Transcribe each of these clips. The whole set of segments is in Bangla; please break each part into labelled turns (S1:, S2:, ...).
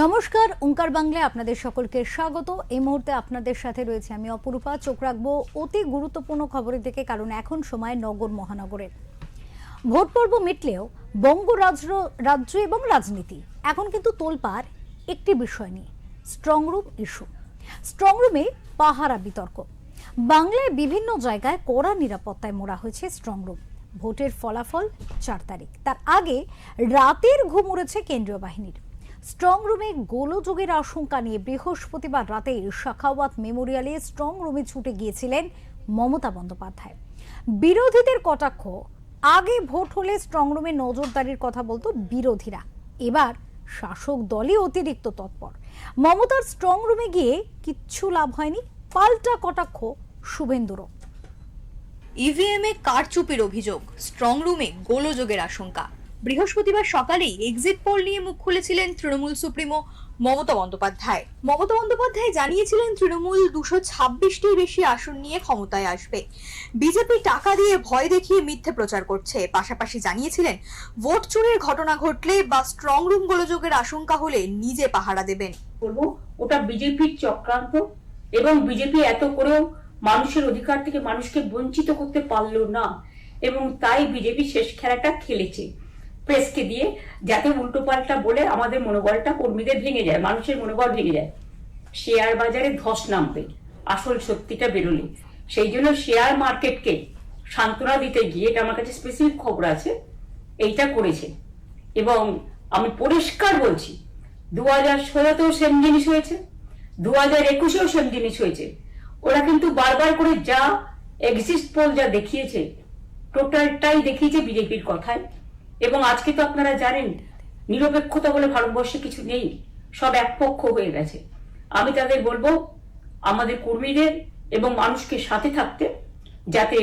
S1: নমস্কার, ওঙ্কার বাংলায় আপনাদের সকলকে স্বাগত। এই মুহূর্তে আপনাদের সাথে রয়েছে আমি অপরূপা। চোখ রাখবো অতি গুরুত্বপূর্ণ খবরের দিকে, কারণ এখন সময় নগর মহানগরের। ভোট পর্ব মিটলেও বঙ্গ রাজ্য এবং রাজনীতি এখন কিন্তু তোলপাড় একটি বিষয় নিয়ে, স্ট্রংরুম ইস্যু। স্ট্রংরুমে পাহারা বিতর্ক। বাংলায় বিভিন্ন জায়গায় কড়া নিরাপত্তায় মোড়া হয়েছে স্ট্রংরুম। ভোটের ফলাফল 4 তারিখ, তার আগে রাতের ঘুম উড়েছে কেন্দ্রীয় বাহিনীর। স্ট্রং রুমে গোলযোগের আশঙ্কা নিয়ে বৃহস্পতিবার রাতে শাখাওয়াত মেমোরিয়ালে স্ট্রং রুমে ছুটে গিয়েছিলেন মমতা বন্দ্যোপাধ্যায়। বিরোধীদের কটাক্ষ, আগে ভোট হলে স্ট্রং রুমে নজরদারির কথা বলতো বিরোধীরা, এবার শাসক দলই অতিরিক্ত তৎপর। মমতার স্ট্রং রুমে গিয়ে কিচ্ছু লাভ হয়নি, পাল্টা কটাক্ষ শুভেন্দুরও।
S2: ইভিএমে কারচুপির অভিযোগ, স্ট্রং রুমে গোলযোগের আশঙ্কা। বৃহস্পতিবার সকালেই এক্সিট পোল নিয়ে মুখ খুলেছিলেন তৃণমূল সুপ্রিমো মমতা বন্দ্যোপাধ্যায়। মমতা বন্দ্যোপাধ্যায় জানিয়েছিলেন তৃণমূল 226টির বেশি আসন নিয়ে ক্ষমতায় আসবে। বিজেপি টাকা দিয়ে ভয় দেখিয়ে মিথ্যে প্রচার করছে। পাশাপাশি জানিয়েছিলেন ভোট চুরির ঘটনা ঘটলে বা স্ট্রং রুম গোলযোগের আশঙ্কা হলে নিজে পাহারা দেবেন।
S3: বলবো ওটা বিজেপির চক্রান্ত, এবং বিজেপি এত করেও মানুষের অধিকার থেকে মানুষকে বঞ্চিত করতে পারলো না, এবং তাই বিজেপি শেষ খেলাটা খেলেছে প্রেসকে দিয়ে, যাতে উল্টো পাল্টা বলে আমাদের মনোবলটা কর্মীদের ভেঙে যায়, মানুষের মনোবল ভেঙে যায়, শেয়ার বাজারে ধস নামবে আসল সত্যিটা বেরোলে। সেই জন্য শেয়ার মার্কেটকে সান্ত্বনা দিতে গিয়ে, এটা আমার কাছে স্পেসিফিক খবর আছে, এইটা করেছে। এবং আমি পরিষ্কার বলছি, 2016তেও সেম জিনিস হয়েছে, 2021এও সেম জিনিস হয়েছে। ওরা কিন্তু বারবার করে যা এক্সিট পোল যা দেখিয়েছে, টোটালটাই দেখিয়েছে বিজেপির কথায়। এবং আজকে তো আপনারা জানেন, নিরপেক্ষতা বলে ভারতবর্ষে কিছু নেই, সব একপক্ষ হয়ে গেছে। আমি তাদের বলবো আমাদের কর্মীদের এবং মানুষকে সাথে থাকতে, যাতে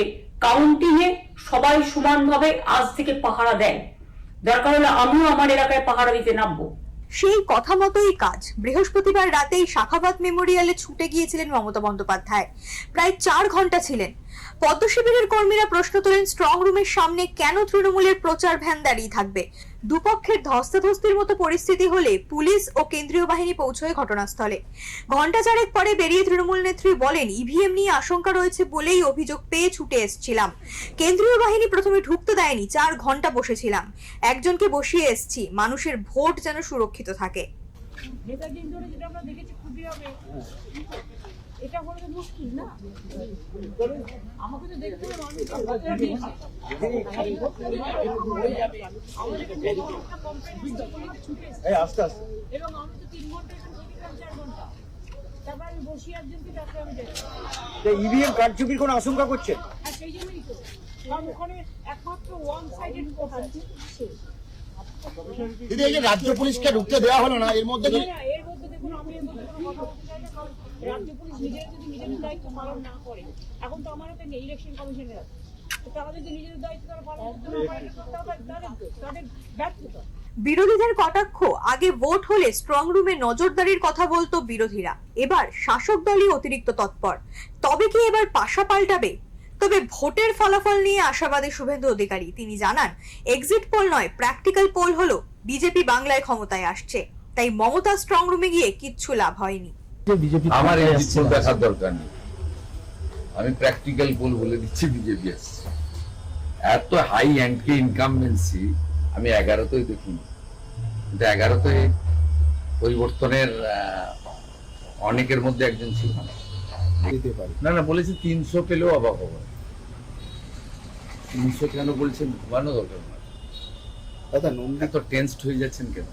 S3: কাউন্টিংয়ে সবাই সমানভাবে আজ থেকে পাহারা দেয়। দরকার হলে আমিও আমার এলাকায় পাহারা দিতে নামবো।
S2: সেই কথা মতোই কাজ। বৃহস্পতিবার রাতেই শাখাওয়াত মেমোরিয়ালে ছুটে গিয়েছিলেন মমতা বন্দ্যোপাধ্যায়। প্রায় 4 ঘন্টা ছিলেন। পদ্ম শিবিরের কর্মীরা প্রশ্ন তোলেন, স্ট্রং রুমের সামনে কেন তৃণমূলের প্রচার ভ্যান দাঁড়িয়ে থাকবে? দুপক্ষের ধস্তাধস্তির মতো পরিস্থিতি হলে পুলিশ ও কেন্দ্রীয় বাহিনী পৌঁছয় ঘটনাস্থলে। ঘন্টা 4 পরে বেরিয়ে তৃণমূল নেত্রী বলেন, ইভিএম নিয়ে আশঙ্কা রয়েছে বলেই অভিযোগ পেয়ে ছুটে এসেছিলাম। কেন্দ্রীয় বাহিনী প্রথমে ঢুকতে দেয়নি, 4 ঘন্টা বসেছিলাম। একজনকে বসিয়ে এসেছি, মানুষের ভোট যেন সুরক্ষিত থাকে।
S4: এটা বড় মুশকিল না, আমাকে তো দেখতে হবে। আস্তে আস্তে, এবং আমি তো 3 ঘন্টা এখানে থেকে 4 ঘন্টা, তারপর আমি বসি একজনকে, তারপরে আমি দেখি
S5: ইভিএম কারচুপির কোনো আশঙ্কা করছেন?
S4: আর সেই জন্যই তো, কারণ ওখানে একমাত্র ওয়ান সাইডেড কথা।
S5: দিদি, এই যে রাজ্য পুলিশকে ঢুকতে দেওয়া হলো না, এর মধ্যে
S4: এর মধ্যে দেখুন, আমি এর মধ্যে কোনো কথা বলতে চাই না, কারণ রাজ্য পুলিশ নিজেরা যদি নিজেদের দায়িত্ব পালন না করে, এখন তো আমার হাতে নেই, ইলেকশন কমিশনের আছে, তো তারা যদি নিজেদের দায়িত্ব তারা পালন করতে না পারে, তাদের ব্যর্থতা।
S2: বিরোধীদের কটাক্ষ, আগে ভোট হলে স্ট্রং রুমে নজরদারির কথা বলতো বিরোধীরা, এবার শাসক দলই অতিরিক্ত তৎপর। তবে কি এবার পাশা পাল্টাবে? তবে ভোটের ফলাফল নিয়ে আশাবাদী শুভেন্দু অধিকারী। তিনি জানান, এক্সিট পোল নয়, প্র্যাকটিক্যাল পোল হলো বিজেপি বাংলায় ক্ষমতায় আসছে, তাই মমতা স্ট্রং রুমে গিয়ে কিচ্ছু লাভ হয়নি।
S6: আমার এক্সিট পোল দেখার দরকার নেই, আমি প্র্যাকটিক্যাল পোল বলে দিচ্ছি বিজেপি আসছে। এত হাই অ্যান্ডকে ইনকামবেন্সি আমি 11তেই দেখিনি, কিন্তু 11তে পরিবর্তনের অনেকের মধ্যে একজন ছিল না। না বলেছে 300 পেলেও অবাক হবে। 300 কেন বলছেন? ঘুমানো দরকার না দাদা, এত টেন্সড হয়ে যাচ্ছেন কেন?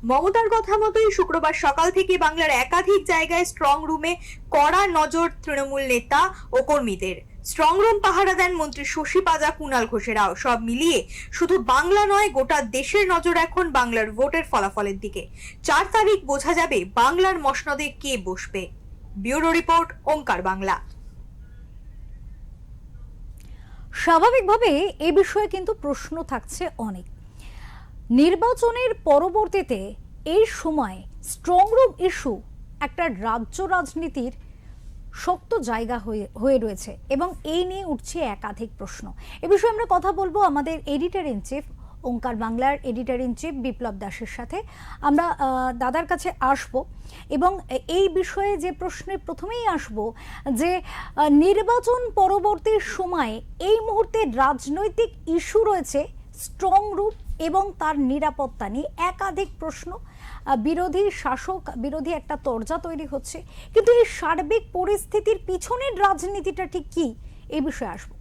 S2: মমতার কথা মতোই শুক্রবার সকাল থেকে বাংলার একাধিক জায়গায় স্ট্রং রুমে কড়া নজর তৃণমূল নেতা ও কর্মীদের। স্ট্রং রুম পাহারা দেন মন্ত্রী শশী পাজা, কুণাল ঘোষেরাও। সব মিলিয়ে শুধু বাংলা নয়, গোটা দেশের নজর এখন বাংলার ভোটের ফলাফলের দিকে। 4 তারিখ বোঝা যাবে বাংলার মসনদে কে বসবে। ব্যুরো রিপোর্ট, ওঙ্কার বাংলা।
S1: স্বাভাবিকভাবে এ বিষয়ে কিন্তু প্রশ্ন থাকছে অনেক। নির্বাচনের পরবর্তীতে এই সময় স্ট্রং রুম ইস্যু একটা রাজ্য রাজনীতির শক্ত জায়গা হয়ে রয়েছে, এবং এই নিয়ে উঠছে একাধিক প্রশ্ন। এ বিষয়ে আমরা কথা বলবো আমাদের এডিটর ইন চিফ ওঙ্কার বাংলার এডিটর ইন চিফ বিপ্লব দাসের সাথে। আমরা দাদার কাছে আসব এবং এই বিষয়ে যে প্রশ্নে প্রথমেই আসব যে নির্বাচন পরবর্তী সময়ে এই মুহূর্তে রাজনৈতিক ইস্যু রয়েছে স্ট্রং রুম এবং তার নিরাপত্তা নিয়ে একাধিক প্রশ্ন, বিরোধী শাসক বিরোধী একটা তরজা তৈরি হচ্ছে, কিন্তু এই সার্বিক পরিস্থিতির পিছনের রাজনীতিটা ঠিক কি, এই বিষয়ে আসবো।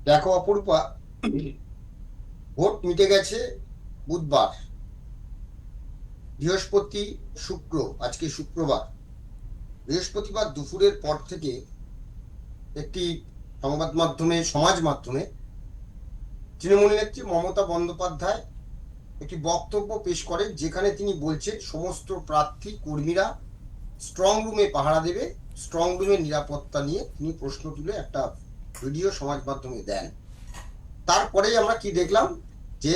S5: দেখো অপরূপা, ভোট মিটে গেছে বুধবার, বৃহস্পতি শুক্র, আজকে শুক্রবার। বৃহস্পতিবার দুপুরের পর থেকে একটি সংবাদ মাধ্যমে, সমাজ মাধ্যমে তৃণমূল নেত্রী মমতা বন্দ্যোপাধ্যায় একটি বক্তব্য পেশ করেন, যেখানে তিনি বলছেন সমস্ত প্রার্থী কর্মীরা স্ট্রং রুমে পাহারা দেবে, স্ট্রং রুমের নিরাপত্তা নিয়ে তিনি প্রশ্ন তুলে একটা ভিডিও সমাজ মাধ্যমে দেন। তারপরেই আমরা কি দেখলাম যে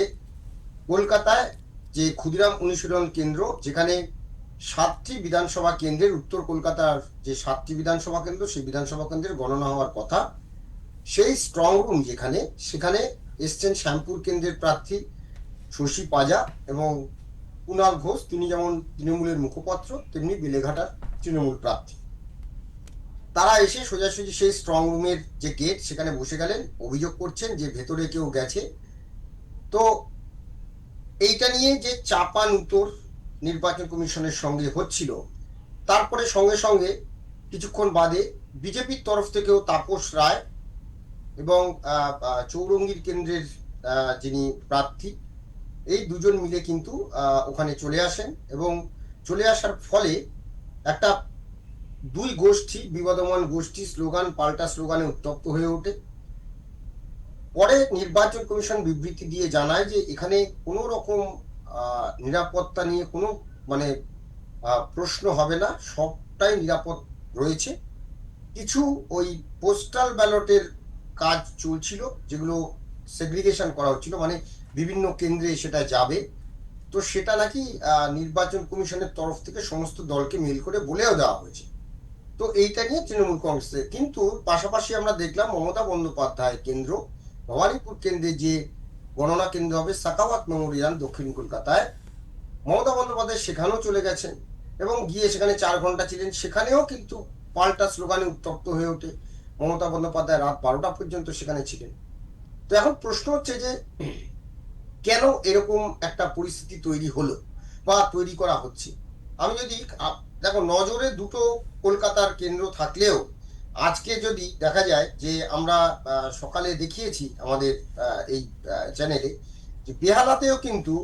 S5: কলকাতায় যে ক্ষুদিরাম অনুশীলন কেন্দ্র, যেখানে 7টি বিধানসভা কেন্দ্রের, উত্তর কলকাতার যে 7টি বিধানসভা কেন্দ্র, সেই বিধানসভা কেন্দ্রের গণনা হওয়ার কথা, সেই স্ট্রং রুম সেখানে এসছেন শ্যামপুর কেন্দ্রের প্রার্থী শশী পাজা এবং কুণাল ঘোষ, তিনি যেমন তৃণমূলের মুখপাত্র তেমনি বেলেঘাটার তৃণমূল প্রার্থী। তারা এসে সোজাসুজি সেই স্ট্রং রুমের যে গেট সেখানে বসে গেলেন, অভিযোগ করছেন যে ভেতরে কেউ গেছে। তো এইটা নিয়ে যে চাপান উত্তর নির্বাচন কমিশনের সঙ্গে হচ্ছিল, তারপরে সঙ্গে সঙ্গে কিছুক্ষণ বাদে বিজেপির তরফ থেকেও তাপস রায় এবং চৌরঙ্গীর কেন্দ্রের যিনি প্রার্থী, এই দুজন মিলে কিন্তু ওখানে চলে আসেন এবং চলে আসার ফলে একটা দুই গোষ্ঠী, বিবাদমান গোষ্ঠী স্লোগান পাল্টা স্লোগানে উত্তপ্ত হয়ে ওঠে। পরে নির্বাচন কমিশন বিবৃতি দিয়ে জানায় যে এখানে কোনো রকম নিরাপত্তা নিয়ে কোনো প্রশ্ন হবে না, সবটাই নিরাপদ রয়েছে। কিছু ওই পোস্টাল ব্যালটের কাজ চলছিল, যেগুলো সেগ্রিগেশন করা হচ্ছিল, মানে বিভিন্ন কেন্দ্রে সেটা যাবে, তো সেটা নাকি নির্বাচন কমিশনের তরফ থেকে সমস্ত দলকে মেল করে বলেও দেওয়া হয়েছে। তো এইটা নিয়ে তৃণমূল কংগ্রেসের, কিন্তু পাশাপাশি আমরা দেখলাম মমতা বন্দ্যোপাধ্যায় কেন্দ্র, ভবানীপুর কেন্দ্রে যে গণনা কেন্দ্র হবে সাখাওয়াত মেমোরিয়াল দক্ষিণ কলকাতায়, মমতা বন্দ্যোপাধ্যায় সেখানেও চলে গেছেন এবং গিয়ে সেখানে 4 ঘন্টা ছিলেন। সেখানেও কিন্তু পাল্টা স্লোগানে উত্তপ্ত হয়ে ওঠে। মমতা বন্দ্যোপাধ্যায় রাত 12টা পর্যন্ত সেখানে ছিলেন। তো এখন প্রশ্ন হচ্ছে যে কেন এরকম একটা পরিস্থিতি তৈরি হলো বা তৈরি করা হচ্ছে। আমি যদি দেখো, নজরে দুটো কলকাতার কেন্দ্র থাকলেও আজকে যদি দেখা যায় যে আমরা সকালে দেখিয়েছি আমাদের এই চ্যানেলে যে বেহালাতেও কিন্তু,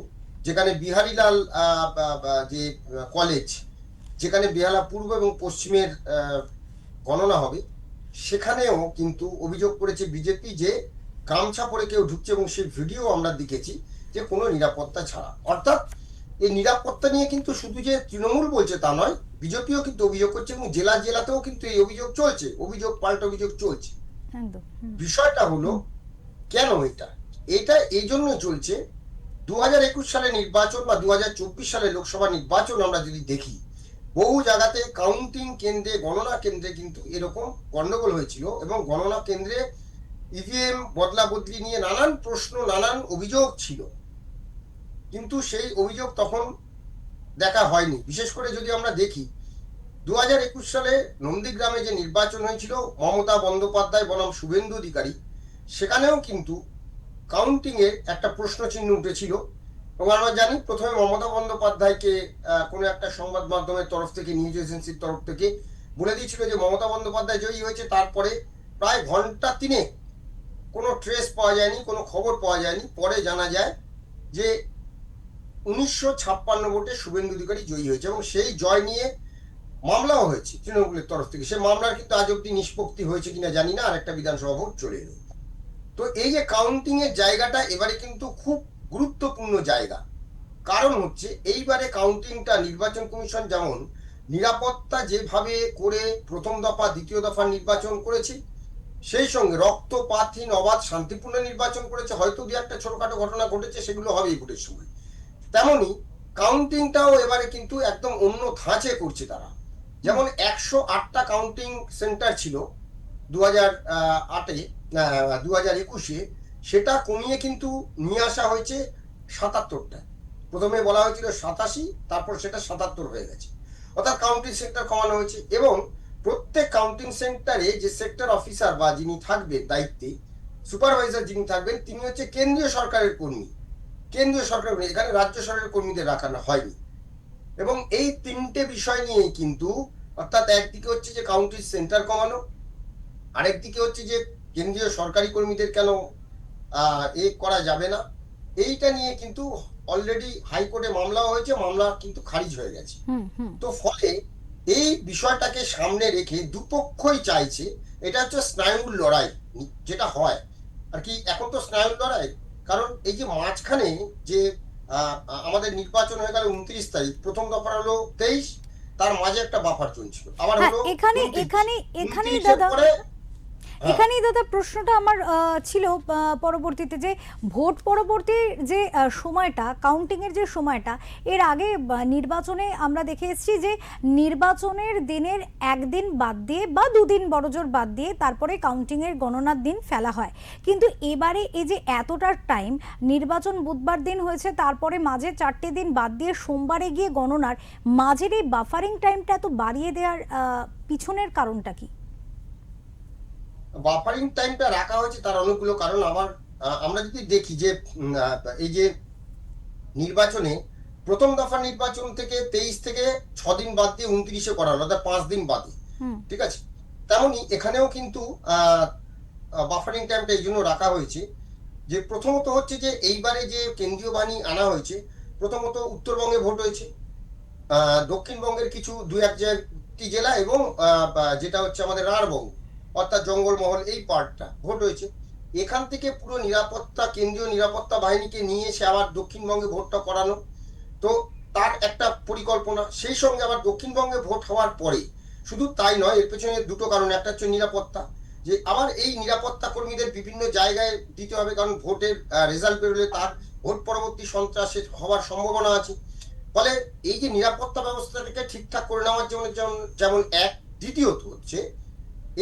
S5: যেখানে বিহারীলাল যে কলেজ, যেখানে বেহালা পূর্ব এবং পশ্চিমের গণনা হবে, সেখানেও কিন্তু অভিযোগ করেছে বিজেপি যে গামছা পরে কেউ ঢুকছে এবং সেই ভিডিও আমরা দেখেছি যে কোনো নিরাপত্তা ছাড়া। অর্থাৎ এই নিরাপত্তা নিয়ে কিন্তু শুধু যে তৃণমূল বলছে তা নয়, বিজেপিও কিন্তু অভিযোগ করছে এবং জেলাতেও কিন্তু এই অভিযোগ চলছে, অভিযোগ পাল্টা অভিযোগ চলছে। বিষয়টা হলো কেন এটা এই জন্য চলছে, 2021 সালে নির্বাচন বা 2024 সালে লোকসভা নির্বাচন আমরা যদি দেখি, বহু জায়গাতে কাউন্টিং কেন্দ্রে, গণনা কেন্দ্রে কিন্তু এরকম গন্ডগোল হয়েছিল এবং গণনা কেন্দ্রে ইভিএম বদলা বদলি নিয়ে নানান প্রশ্ন, নানান অভিযোগ ছিল, কিন্তু সেই অভিযোগ তখন দেখা হয়নি। বিশেষ করে যদি আমরা দেখি 2021 সালে নন্দীগ্রামে যে নির্বাচন হয়েছিল মমতা বন্দ্যোপাধ্যায় বনাম শুভেন্দু অধিকারী, সেখানেও কিন্তু কাউন্টিং এর একটা প্রশ্ন চিহ্ন উঠেছিল এবং আমরা জানি প্রথমে মমতা বন্দ্যোপাধ্যায়কে কোনো একটা সংবাদ মাধ্যমের তরফ থেকে, নিউজ এজেন্সির তরফ থেকে বলে দিয়েছিল যে মমতা বন্দ্যোপাধ্যায় জয়ী হয়েছে। তারপরে প্রায় ঘন্টা 3 কোনো ট্রেস পাওয়া যায়নি, কোনো খবর পাওয়া যায়নি। পরে জানা যায় যে 1956 ভোটে শুভেন্দু অধিকারী জয়ী হয়েছে এবং সেই জয় নিয়ে মামলাও হয়েছে তৃণমূলের তরফ থেকে। সেই মামলার কিন্তু আজ অব্দি নিষ্পত্তি হয়েছে কিনা জানি না, আর একটা বিধানসভা ভোট চলে এলো। তো এই যে কাউন্টিং এর জায়গাটা এবারে কিন্তু খুব গুরুত্বপূর্ণ জায়গা। কারণ হচ্ছে এইবারে কাউন্টিংটা নির্বাচন কমিশন যেমন নিরাপত্তা যেভাবে করে প্রথম দফা দ্বিতীয় দফা নির্বাচন করেছে, সেই সঙ্গে রক্তপাতহীন অবাধ শান্তিপূর্ণ নির্বাচন করেছে। হয়তো 2-1টা ছোটখাটো ঘটনা ঘটেছে, সেগুলো হবেই ভোটের সময়। তেমনি কাউন্টিংটাও এবারে কিন্তু একদম অন্য ধাঁচে করছে তারা। যেমন 108টা কাউন্টিং সেন্টার ছিল 2008-এ, 2021-এ, সেটা কমিয়ে কিন্তু নিয়ে আসা হয়েছে ৭৭টা। প্রথমে বলা হয়েছিল ৮৭, তারপর সেটা ৭৭ হয়ে গেছে, অর্থাৎ কাউন্টিং সেন্টার কমানো হয়েছে। এবং প্রত্যেক কাউন্টিং সেন্টারে যে সেক্টর অফিসার বা যিনি থাকবেন দায়িত্বে, সুপারভাইজার যিনি থাকবেন, তিনি হচ্ছে কেন্দ্রীয় সরকারের কর্মী। কেন্দ্রীয় সরকার, এখানে রাজ্য সরকারের কর্মীদের রাখানো হয়নি। এবং এই তিনটে বিষয় নিয়েই কিন্তু, অর্থাৎ একদিকে হচ্ছে যে কাউন্টিং সেন্টার কমানো, আরেকদিকে হচ্ছে যে কেন্দ্রীয় সরকারি কর্মীদের কেন করা যাবে না, এইটা নিয়ে কিন্তু অলরেডি হাইকোর্টে মামলাও হয়েছে, মামলা কিন্তু খারিজ হয়ে গেছে। তো ফলে এই বিষয়টাকে সামনে রেখে দুপক্ষই চাইছে, এটা হচ্ছে স্নায়ুর লড়াই যেটা হয় আর কি। এখন তো স্নায়ুর লড়াই, কারণ এই যে মাঝখানে যে আমাদের নির্বাচন হয়ে গেল 29 তারিখ, প্রথম দফা হলো 23, তার মাঝে একটা বাফার চলছিল, আবার হলো
S1: এখানেই দাদা প্রশ্নটা আমার ছিল পরবর্তীতে, যে ভোট পরবর্তী যে সময়টা, কাউন্টিংয়ের যে সময়টা, এর আগে নির্বাচনে আমরা দেখে এসেছি যে নির্বাচনের দিনের একদিন বাদ দিয়ে বা দুদিন বড়জোর বাদ দিয়ে তারপরে কাউন্টিংয়ের গণনার দিন ফেলা হয়। কিন্তু এবারে এই যে এতটা টাইম, নির্বাচন বুধবার দিন হয়েছে, তারপরে মাঝে 4টে দিন বাদ দিয়ে সোমবারে গিয়ে গণনার, মাঝের এই বাফারিং টাইমটা এত বাড়িয়ে দেওয়ার পিছনের কারণটা কি?
S5: বাফারিং টাইমটা রাখা হয়েছে তার অনেকগুলো কারণ। আবার আমরা যদি দেখি যে এই যে নির্বাচনে প্রথম দফা নির্বাচন থেকে 23 থেকে 6 দিন বাদ দিয়ে 29-এ করা হলো, অর্থাৎ 5 দিন বাদে, ঠিক আছে। তেমনি এখানেও কিন্তু বাফারিং টাইমটা এই জন্য রাখা হয়েছে যে প্রথমত হচ্ছে যে এইবারে যে কেন্দ্রীয় বাহিনী আনা হয়েছে, প্রথমত উত্তরবঙ্গে ভোট হয়েছে, দক্ষিণবঙ্গের কিছু 2-1টি জেলা এবং যেটা হচ্ছে আমাদের রাঢ়বঙ্গ অর্থাৎ জঙ্গলমহল, এই পার্টটা ভোট হয়েছে। এখান থেকে পুরো নিরাপত্তা, কেন্দ্রীয় নিরাপত্তা বাহিনীকে নিয়ে এসে আবার দক্ষিণবঙ্গে ভোটটা করানো, তো তার একটা পরিকল্পনা। সেই সঙ্গে আবার দক্ষিণবঙ্গে ভোট হওয়ার পরে শুধু তাই নয়, এর পেছনে দুটো কারণ। একটা হচ্ছে নিরাপত্তা, যে আবার এই নিরাপত্তা কর্মীদের বিভিন্ন জায়গায় দিতে হবে, কারণ ভোটের রেজাল্ট বেরোলে তার ভোট পরবর্তী সন্ত্রাসের হওয়ার সম্ভাবনা আছে। ফলে এই যে নিরাপত্তা ব্যবস্থাটাকে ঠিকঠাক করে নেওয়ার জন্য যেমন এক, দ্বিতীয়ত হচ্ছে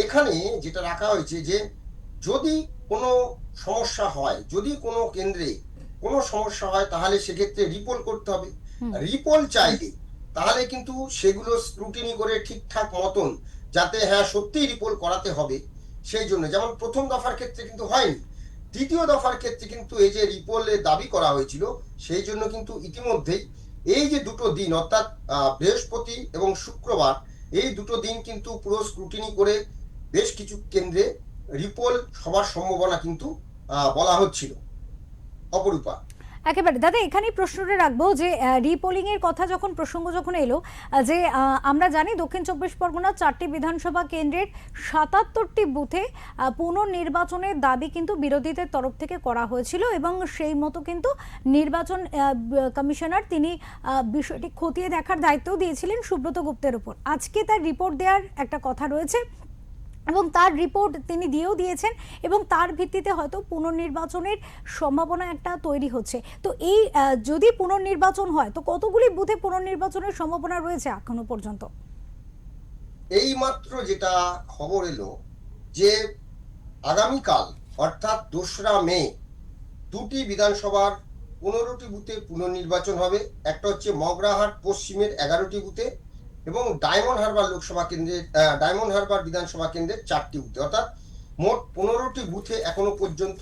S5: এখানে যেটা রাখা হয়েছে যে যদি কোনো সমস্যা হয়, যদি কোনো কেন্দ্রে কোনো সমস্যা হয়, তাহলে সেক্ষেত্রে রিপোল করতে হবে। রিপোল চাইলে তাহলে কিন্তু সেগুলো স্ক্রুটিনি করে ঠিকঠাক মতন, যাতে হ্যাঁ সত্যিই রিপোল করাতে হবে, সেই জন্য। যেমন প্রথম দফার ক্ষেত্রে কিন্তু হয়নি, দ্বিতীয় দফার ক্ষেত্রে কিন্তু এই যে রিপোলের দাবি করা হয়েছিল, সেই জন্য কিন্তু ইতিমধ্যেই এই যে দুটো দিন, অর্থাৎ বৃহস্পতি এবং শুক্রবার, এই দুটো দিন কিন্তু পুরো স্ক্রুটিনি করে বেশ কিছু কেন্দ্রে রিপোল হবার সম্ভাবনা কিন্তু বলা হচ্ছিল। অপরূপা,
S1: একেবারে দাদা এখানেই প্রশ্নটা রাখবো যে রিপোলিং এর কথা প্রসঙ্গ যখন এলো, যে আমরা জানি দক্ষিণ 24 পরগনার 4টি বিধানসভা কেন্দ্রের 77টি বুথে পুনর্নির্বাচনের দাবি কিন্তু বিরোধীদের তরফ থেকে করা হয়েছিল, এবং সেই মতো কিন্তু নির্বাচন কমিশনার তিনি বিষয়টি খতিয়ে দেখার দায়িত্বও দিয়েছিলেন সুব্রত গুপ্তের উপর। আজকে তার রিপোর্ট দেওয়ার একটা কথা রয়েছে, এবং তার রিপোর্ট তিনি দিয়েছেন, এবং তার ভিত্তিতে হয়তো পুনর্নির্বাচনের সম্ভাবনা একটা তৈরি হচ্ছে। তো এই যদি পুনর্নির্বাচন হয়, তো কতগুলি বুথে পুনর্নির্বাচনের সম্ভাবনা রয়েছে এখনো পর্যন্ত?
S5: এই মাত্র যেটা খবর এলো যে আগামীকাল অর্থাৎ 2রা মে 2টি বিধানসভার 15টি বুথে পুনর্নির্বাচন হবে। একটা হচ্ছে মগরাহাট পশ্চিমের 11টি বুথে এবং ডায়মন্ড হারবার লোকসভা কেন্দ্রের ডায়মন্ড হারবার বিধানসভা কেন্দ্রের 4টি বুথে, অর্থাৎ মোট 15টি বুথে এখনো পর্যন্ত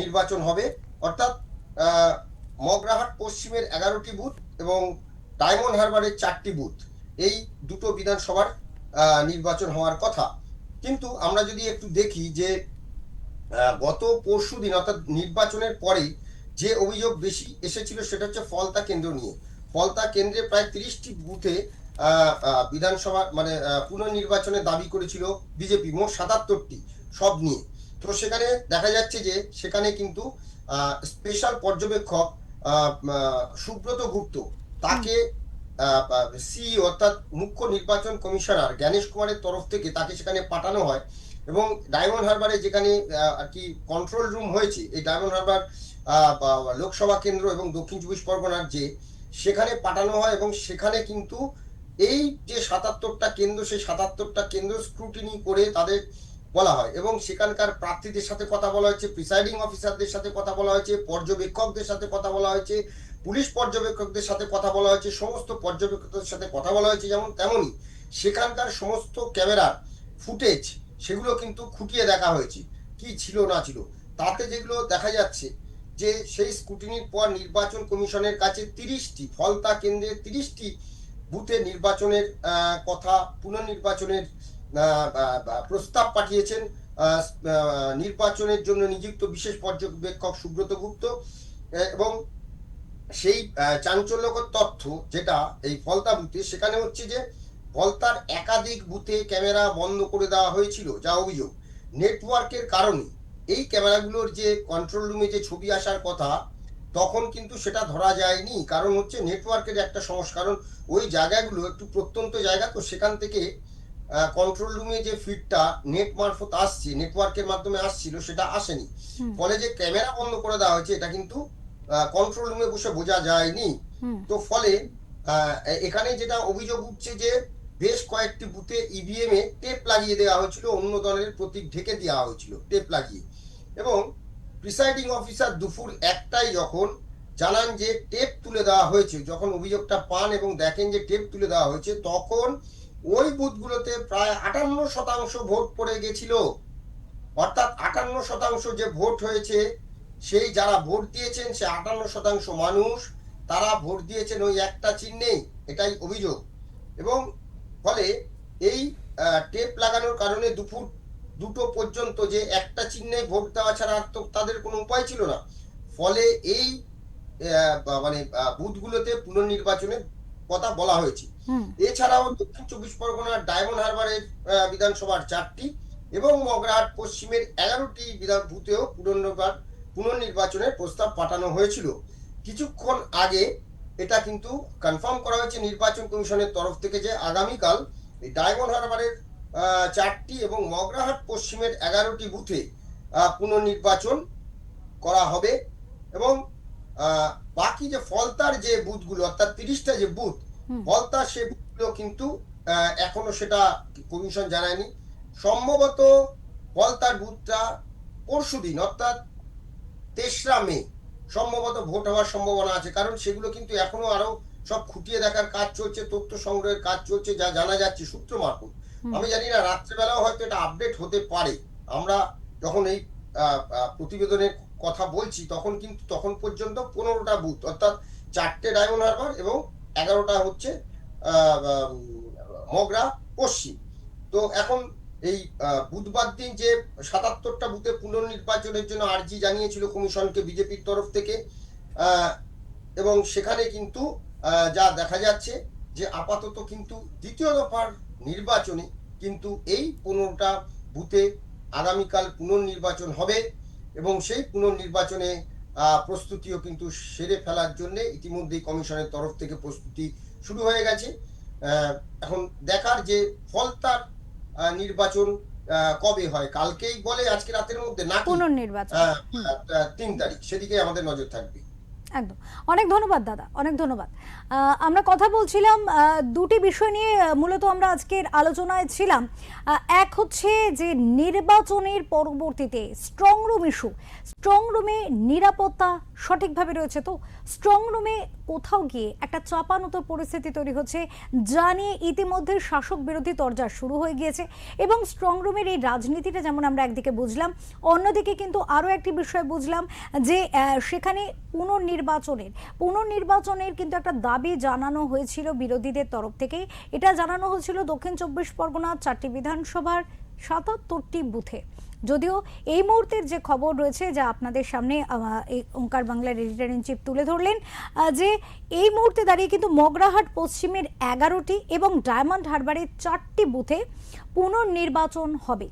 S5: নির্বাচন হবে। অর্থাৎ মগরাহাট পশ্চিমের 11টি বুথ এবং ডায়মন্ড হারবারের 4টি বুথ, এই দুটো বিধানসভার নির্বাচন হওয়ার কথা। কিন্তু আমরা যদি একটু দেখি যে গত পরশু দিন অর্থাৎ নির্বাচনের পরে যে অভিযোগ বেশি এসেছিল সেটা হচ্ছে ফলতা কেন্দ্র নিয়ে। ফলতা কেন্দ্রে প্রায় 30টি বুথে বিধানসভা মানে পুনর্নির্বাচনের দাবি করেছিল বিজেপি, মোট 77টি সব নিয়ে। তো সেখানে দেখা যাচ্ছে যে সেখানে কিন্তু স্পেশাল পর্যবেক্ষক সুব্রত গুপ্ত, তাকে সিই অর্থাৎ মুখ্য নির্বাচন কমিশনার জ্ঞানেশ কুমারের তরফ থেকে তাকে সেখানে পাঠানো হয়, এবং ডায়মন্ড হারবারে যেখানে আর কি কন্ট্রোল রুম হয়েছে এই ডায়মন্ড হারবার লোকসভা কেন্দ্র এবং দক্ষিণ 24 পরগনার যে, সেখানে পাঠানো হয়। এবং সেখানে কিন্তু এই যে 77টা কেন্দ্র, সেই 77টা কেন্দ্র স্ক্রুটিনি করে তাদের বলা হয়, এবং সেখানকার প্রার্থীদের সাথে কথা বলা হয়েছে, প্রিসাইডিং অফিসারদের সাথে কথা বলা হয়েছে, পর্যবেক্ষকদের সাথে কথা বলা হয়েছে, পুলিশ পর্যবেক্ষকদের সাথে কথা বলা হয়েছে, সমস্ত পর্যবেক্ষকদের সাথে কথা বলা হয়েছে। যেমন তেমনই সেখানকার সমস্ত ক্যামেরার ফুটেজ সেগুলো কিন্তু খুঁটিয়ে দেখা হয়েছে, কি ছিল না ছিল। তাতে যেগুলো দেখা যাচ্ছে যে সেই স্ক্রুটিনির পর নির্বাচন কমিশনের কাছে 30টি ফলতা কেন্দ্রে 30টি বুথে নির্বাচনের কথা, পুনর্নির্বাচনের প্রস্তাব পাঠিয়েছেন নির্বাচনের জন্য নিযুক্ত বিশেষ পর্যবেক্ষক সুব্রত গুপ্ত। এবং সেই চাঞ্চল্যকর তথ্য যেটা এই ফলতা বুথে, সেখানে হচ্ছে যে ফলতার একাধিক বুথে ক্যামেরা বন্ধ করে দেওয়া হয়েছিল, যা অভিযোগ। নেটওয়ার্কের কারণে এই ক্যামেরাগুলোর যে কন্ট্রোল রুমে যে ছবি আসার কথা, তখন কিন্তু সেটা ধরা যায়নি। কারণ হচ্ছে নেটওয়ার্কের একটা সমস্যা, কারণ ওই জায়গাগুলো একটু প্রত্যন্ত জায়গা, তো সেখান থেকে কন্ট্রোল রুমে যে ফিডটা নেট মারফত আসছে, নেটওয়ার্কের মাধ্যমে আসছিল, সেটা আসেনি। ফলে যে ক্যামেরা বন্ধ করে দেওয়া হয়েছে এটা কিন্তু কন্ট্রোল রুমে বসে বোঝা যায়নি। তো ফলে এখানে যেটা অভিযোগ উঠছে যে বেশ কয়েকটি বুথে ইভিএম এ টেপ লাগিয়ে দেওয়া হয়েছিল, অন্য দলের প্রতীক ঢেকে দেওয়া হয়েছিল টেপ লাগিয়ে। এবং প্রিসাইডিং অফিসার দুপুর 1টায় যখন জানান যে টেপ তুলে দেওয়া হয়েছে, যখন অভিযোগটা পান এবং দেখেন যে টেপ তুলে দেওয়া হয়েছে, তখন ওই বুথগুলোতে প্রায় 58% ভোট পড়ে গেছিল। অর্থাৎ 58% যে ভোট হয়েছে, সেই যারা ভোট দিয়েছেন সে 58% মানুষ তারা ভোট দিয়েছেন ওই একটা চিহ্নেই, এটাই অভিযোগ। এবং ফলে এই টেপ লাগানোর কারণে দুপুর 2টো পর্যন্ত যে একটা চিহ্নে ভোট দেওয়া ছাড়া আর তো তাদের কোনো উপায় ছিল না। ফলে এই মানে বুথগুলোতে পুনর্নির্বাচনের কথা বলা হয়েছে। এছাড়াও দক্ষিণ 24 পরগনার ডায়মন্ড হারবারের বিধানসভার 4টি এবং মগরাহাট পশ্চিমের 11টি বুথেও পুনর্নির্বাচনের প্রস্তাব পাঠানো হয়েছিল। কিছুক্ষণ আগে এটা কিন্তু কনফার্ম করা হয়েছে নির্বাচন কমিশনের তরফ থেকে যে আগামীকাল এই ডায়মন্ড হারবারের 4টি এবং মগরাহাট পশ্চিমের 11টি বুথে পুনর্নির্বাচন করা হবে। এবং বাকি যে ফলতার যে বুথগুলো, অর্থাৎ 30টা যে বুথ ফলতার, সে বুথগুলো কিন্তু এখনো সেটা কমিশন জানায়নি। সম্ভবত ফলতার বুথটা পরশুদিন অর্থাৎ 3রা মে সম্ভবত ভোট হওয়ার সম্ভাবনা আছে, কারণ সেগুলো কিন্তু এখনো আরো সব খুঁটিয়ে দেখার কাজ চলছে, তথ্য সংগ্রহের কাজ চলছে, যা জানা যাচ্ছে সূত্র মারফত। আমি জানি না রাত্রেবেলাও হয়তো এটা আপডেট হতে পারে। আমরা যখন এই প্রতিবেদনের কথা বলছি তখন পর্যন্ত 15টা বুথ, অর্থাৎ 4টে ডায়মন্ড হারবার এবং 11টা হচ্ছে মগরা পশ্চিম। তো এখন এই বুধবার দিন যে 77টা বুথে পুনর্নির্বাচনের জন্য আর্জি জানিয়েছিল কমিশনকে বিজেপির তরফ থেকে, এবং সেখানে কিন্তু যা দেখা যাচ্ছে যে আপাতত কিন্তু দ্বিতীয় দফার নির্বাচনে কিন্তু এই 15টা বুথে আগামীকাল পুনর্নির্বাচন হবে। এবং সেই পুনর্নির্বাচনে প্রস্তুতিও কিন্তু সেরে ফেলার জন্য ইতিমধ্যেই কমিশনের তরফ থেকে প্রস্তুতি শুরু হয়ে গেছে। এখন দেখার যে ফলতার নির্বাচন কবে হয়, কালকেই বলে আজকে রাতের মধ্যে নাকি
S1: পুনর্নির্বাচন
S5: 3 তারিখ, সেদিকে আমাদের নজর থাকবে।
S1: একদম। অনেক ধন্যবাদ দাদা, অনেক ধন্যবাদ। আমরা কথা বলছিলাম দুটি বিষয় নিয়ে, মূলত আমরা আজকের আলোচনায় ছিলাম। এক হচ্ছে যে নির্বাচনের পরবর্তীতে স্ট্রং রুম ইস্যু, স্ট্রং রুমে নিরাপত্তা সঠিকভাবে রয়েছে তো? স্ট্রং রুমে কোথাও গিয়ে একটা চাপানোতর পরিস্থিতি তৈরি হচ্ছে, যা নিয়ে ইতিমধ্যে শাসক বিরোধী তরজা শুরু হয়ে গিয়েছে। এবং স্ট্রং রুমের এই রাজনীতিটা যেমন আমরা একদিকে বুঝলাম, অন্যদিকে কিন্তু আরও একটি বিষয় বুঝলাম যে সেখানে পুনর্নির্বাচনের কিন্তু একটা দাবি জানানো হয়েছিল বিরোধীদের তরফ থেকে। এটা জানানো হয়েছিল দক্ষিণ 24 পরগনার 4টি বিধানসভার 77টি বুথে। যদিও এই মুহূর্তের যে খবর রয়েছে, যা আপনাদের সামনে ওঙ্কার বাংলার এডিটর ইন চিফ তুলে ধরলেন, যে এই মুহূর্তে দাঁড়িয়ে কিন্তু মগরাহাট পশ্চিমের 11টি এবং ডায়মন্ড হারবারের 4টি বুথে পুনর্নির্বাচন হবে।